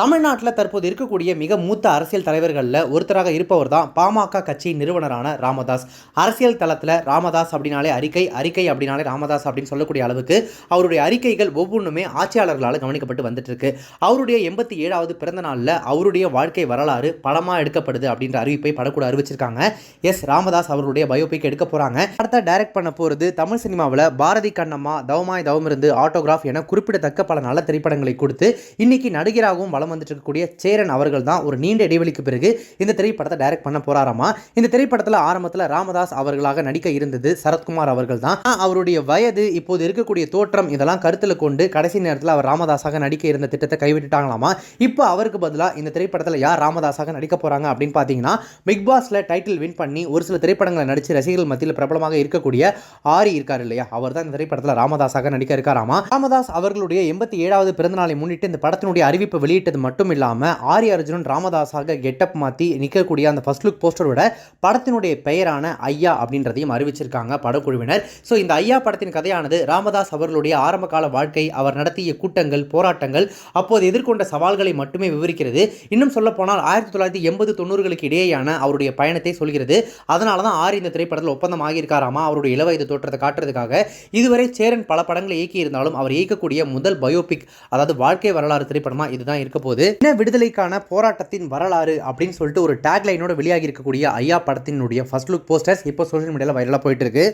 தமிழ்நாட்டில் தற்போது இருக்கக்கூடிய மிக மூத்த அரசியல் தலைவர்களில் ஒருத்தராக இருப்பவர் தான் பாமக கட்சி நிறுவனரான ராமதாஸ். அரசியல் தளத்தில் ராமதாஸ் அப்படின்னாலே அறிக்கை, அறிக்கை அப்படின்னாலே ராமதாஸ் அப்படின்னு சொல்லக்கூடிய அளவுக்கு அவருடைய அறிக்கைகள் ஒவ்வொன்றுமே ஆட்சியாளர்களால் கவனிக்கப்பட்டு வந்துட்டு இருக்கு. அவருடைய 87வது பிறந்த நாளில் அவருடைய வாழ்க்கை வரலாறு படமாக எடுக்கப்படுது அப்படின்ற அறிவிப்பை படக்கூட அறிவிச்சிருக்காங்க. ராமதாஸ் அவருடைய பயோபிக் எடுக்க போறாங்க. அடுத்த டைரக்ட் பண்ண போறது தமிழ் சினிமாவில் பாரதி கண்ணம்மா, தவமாய் தவமிருந்து, ஆட்டோகிராஃப் என குறிப்பிடத்தக்க பல நல்ல திரைப்படங்களை கொடுத்து இன்னைக்கு நடிகராகவும் வலம் வந்துட்டு இருக்கக்கூடிய சேரன் அவர்கள் தான் ஒரு நீண்ட இடைவெளிக்கு பிறகு இந்த திரைப்படத்தை டைரக்ட் பண்ண போறாராமா. இந்த திரைப்படத்தில் ஆரம்பத்தில் ராமதாஸ் அவர்களாக நடிக்க இருந்தது சரத்குமார் அவர்கள் தான். அவருடைய வயது, இப்போது இருக்கக்கூடிய தோற்றம் இதெல்லாம் கருத்தில் கொண்டு கடைசி நேரத்தில் அவர் ராமதாஸாக நடிக்க இருந்த திட்டத்தை கைவிட்டுட்டாங்களாமா. இப்போ அவருக்கு பதிலாக இந்த திரைப்படத்தில் யார் ராமதாஸாக நடிக்க போறாங்க அப்படின்னு பார்த்தீங்கன்னா, பிக் பாஸ்ல டைட்டில் வின் பண்ணி ஒரு சில திரைப்படங்களை நடிச்சு ரசிகர்கள் மத்தியில் பிரபலமாக இருக்கக்கூடிய ஆரி இருக்கார் இல்லையா, அவர் தான் இந்த திரைப்படத்தில் ராமதாஸாக நடிக்க இருக்காராமா. ராமதாஸ் அவர்களுடைய 87வது பிறந்தநாளை முன்னிட்டு இந்த படத்தினுடைய அறிவிப்பு வெளியிட்டது மட்டும் இல்லாமல் ஆரி அர்ஜுனன் ராமதாஸாக கெட்டப் மாற்றி நிற்கக்கூடிய அந்த ஃபர்ஸ்ட் லுக் போஸ்டரோட படத்தினுடைய பெயரான ஐயா அப்படின்றதையும் அறிவிச்சிருக்காங்க படக்குழுவினர். ஸோ இந்த ஐயா படத்தின் கதையானது ராமதாஸ் அவர்களுடைய ஆரம்ப கால வாழ்க்கை, அவர் நடத்திய கூட்டங்கள், போராட்டங்கள், அப்போது எதிர்கொண்ட சவால்களை மட்டுமே விவரிக்கிறது. இன்னும் சொல்ல போனால் 1980-90களுக்கு இடையேயான அவருடைய பயணத்தை சொல்கிறது. அதனால தான் ஆரி இந்த திரைப்படத்தில் ஒப்பந்தம் ஆகியிருக்காராமா அவருடைய இளவயது தோற்றத்தை காட்டுறதுக்காக. இதுவரை சேரன் பல படங்களை இயக்கி இருந்தாலும் அவர் இயக்கக்கூடிய முதல் பயோபிக், அதாவது வாழ்க்கை வரலாறு திரைப்படமா இதுதான் இருக்க போது. விடுதலைக்கான போராட்டத்தின் வரலாறு அப்படின்னு சொல்லிட்டு ஒரு டேக்லைனோட வெளியாகி இருக்கக்கூடிய ஐயா படத்தினுடைய ஃபர்ஸ்ட் லுக் போஸ்டர்ஸ் இப்போ சோஷியல் மீடியாவில் வைரலாக போயிட்டு இருக்கு.